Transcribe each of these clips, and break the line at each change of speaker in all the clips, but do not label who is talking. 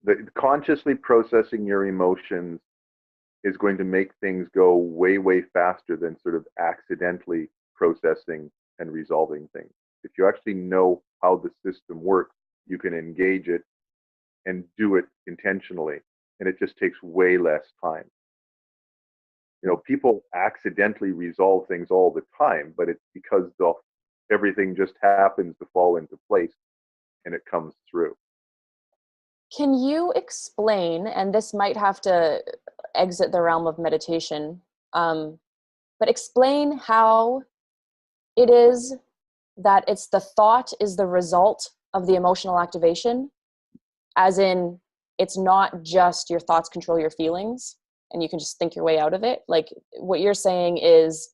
The consciously processing your emotions is going to make things go way, way faster than sort of accidentally processing and resolving things. If you actually know how the system works, you can engage it and do it intentionally, and it just takes way less time. People accidentally resolve things all the time, but it's because everything just happens to fall into place and it comes through.
Can you explain, and this might have to exit the realm of meditation, but explain how it is that it's the thought is the result of the emotional activation, as in it's not just your thoughts control your feelings and you can just think your way out of it. Like what you're saying is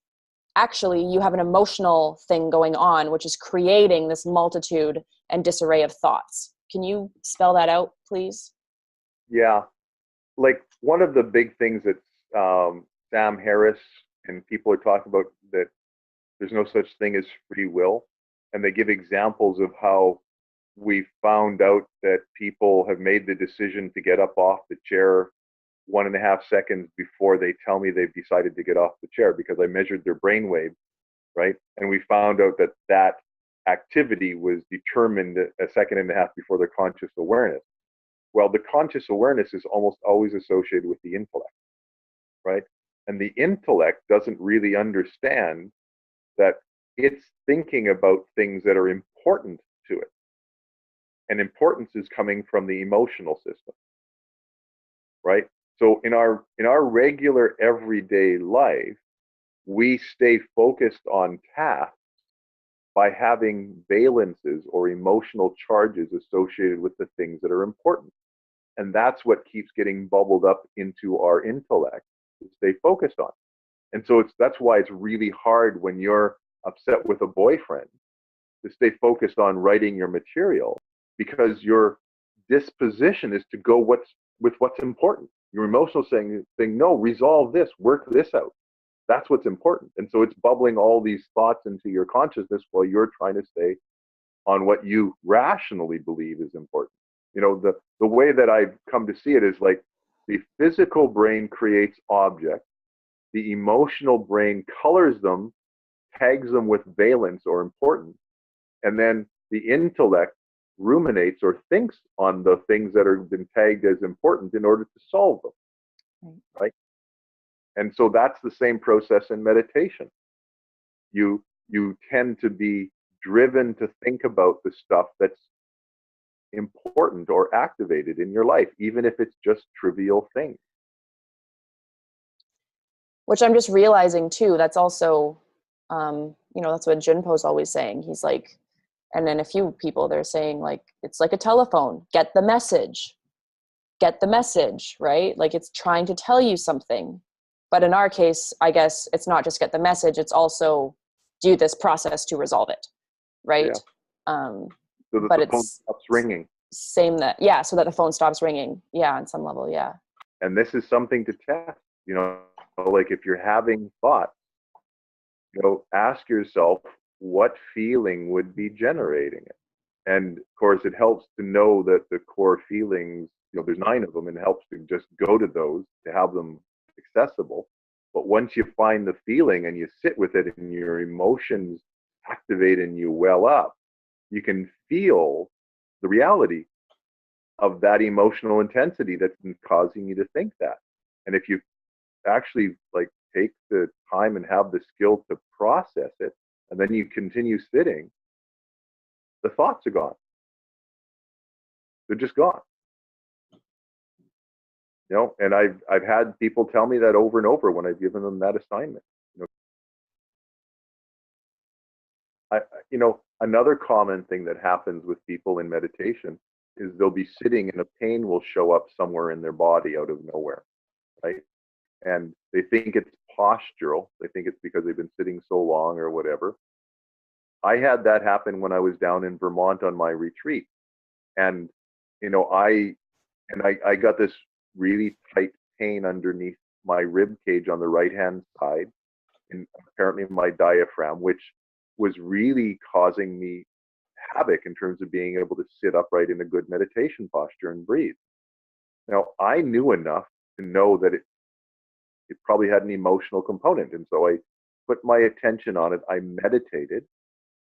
actually you have an emotional thing going on, which is creating this multitude and disarray of thoughts. Can you spell that out, please?
Yeah. Like one of the big things that Sam Harris and people are talking about, that there's no such thing as free will. And they give examples of how we found out that people have made the decision to get up off the chair 1.5 seconds before they tell me they've decided to get off the chair, because I measured their brain waves, right? And we found out that that activity was determined 1.5 seconds before their conscious awareness. Well, the conscious awareness is almost always associated with the intellect, right? And the intellect doesn't really understand that it's thinking about things that are important to it. And importance is coming from the emotional system, right? So in our regular everyday life, we stay focused on tasks by having valences or emotional charges associated with the things that are important. And that's what keeps getting bubbled up into our intellect to stay focused on. And so that's why it's really hard when you're upset with a boyfriend to stay focused on writing your material, because your disposition is to go with what's important. Your emotional saying, no, resolve this, work this out. That's what's important. And so it's bubbling all these thoughts into your consciousness while you're trying to stay on what you rationally believe is important. The way that I've come to see it is like the physical brain creates objects, the emotional brain colors them, tags them with valence or importance, and then the intellect ruminates or thinks on the things that have been tagged as important in order to solve them, right? And so that's the same process in meditation. You tend to be driven to think about the stuff that's important or activated in your life, even if it's just trivial things.
Which I'm just realizing too, that's also, that's what Junpo's always saying. He's like, and then a few people, they're saying like, it's like a telephone, get the message, right? Like it's trying to tell you something. But in our case, I guess it's not just get the message, it's also do this process to resolve it, right?
Yeah. So that
but
the phone stops ringing.
So that the phone stops ringing. Yeah, on some level, yeah.
And this is something to test, like if you're having thoughts, ask yourself what feeling would be generating it. And of course, it helps to know that the core feelings, there's 9 of them, and it helps to just go to those, to have them accessible. But once you find the feeling and you sit with it and your emotions activate and you well up, you can feel the reality of that emotional intensity that's been causing you to think that. And if you actually like take the time and have the skill to process it, and then you continue sitting, the thoughts are gone. They're just gone. And I've had people tell me that over and over when I've given them that assignment. Another common thing that happens with people in meditation is they'll be sitting and a pain will show up somewhere in their body out of nowhere, right? And they think it's postural. They think it's because they've been sitting so long or whatever. I had that happen when I was down in Vermont on my retreat. And, I got this really tight pain underneath my rib cage on the right-hand side, and apparently my diaphragm, which was really causing me havoc in terms of being able to sit upright in a good meditation posture and breathe. Now, I knew enough to know that it probably had an emotional component. And so I put my attention on it. I meditated,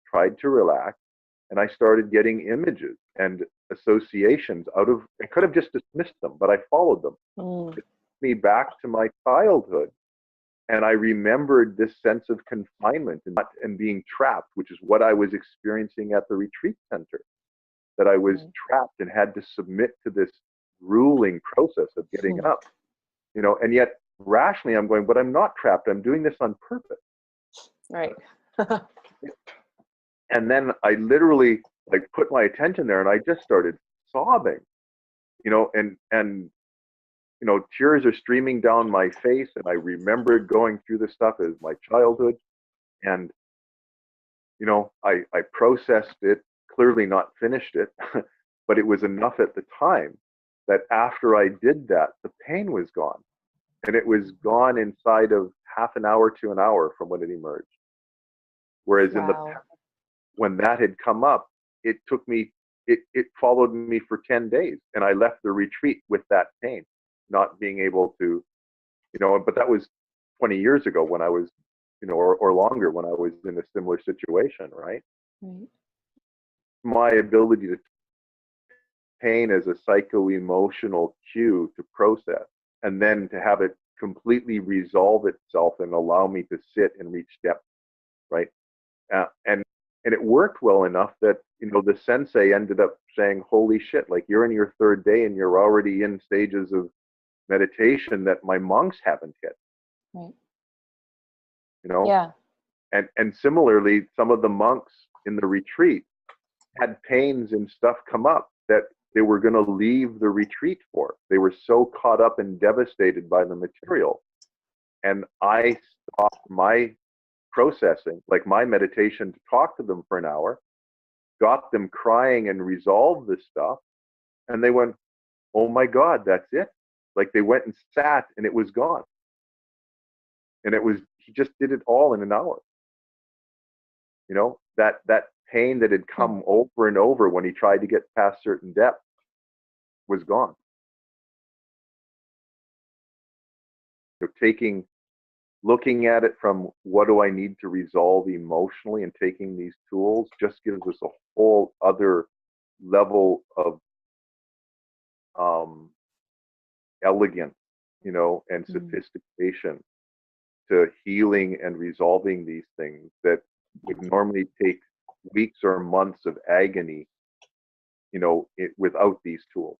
tried to relax, and I started getting images and associations out of, I could have just dismissed them, but I followed them.
Mm.
It took me back to my childhood. And I remembered this sense of confinement and being trapped, which is what I was experiencing at the retreat center, that I was
Right.
trapped and had to submit to this grueling process of getting
Hmm.
up, and yet rationally I'm going, but I'm not trapped. I'm doing this on purpose.
Right.
And then I literally like put my attention there and I just started sobbing, and tears are streaming down my face. And I remembered going through this stuff as my childhood. And, I processed it, clearly not finished it, but it was enough at the time that after I did that, the pain was gone. And it was gone inside of half an hour to an hour from when it emerged. Whereas in the
Wow.
when that had come up, it took me, it followed me for 10 days. And I left the retreat with that pain, not being able to, but that was 20 years ago when I was, or longer when I was in a similar situation, right?
Right.
My ability to pain as a psycho-emotional cue to process and then to have it completely resolve itself and allow me to sit and reach depth, right? And it worked well enough that the sensei ended up saying, "Holy shit! Like you're in your third day and you're already in stages of meditation that my monks haven't hit."
Right.
You know,
Yeah.
and similarly, some of the monks in the retreat had pains and stuff come up that they were going to leave the retreat for. They were so caught up and devastated by the material, and I stopped my processing, like my meditation, to talk to them for an hour, got them crying and resolved this stuff. And they went, "Oh my God, that's it." Like they went and sat and it was gone. And he just did it all in an hour. That pain that had
Hmm.
come over and over when he tried to get past certain depth was gone. Looking at it from what do I need to resolve emotionally and taking these tools just gives us a whole other level of um, elegance, and
Mm.
sophistication to healing and resolving these things that would normally take weeks or months of agony, without these tools.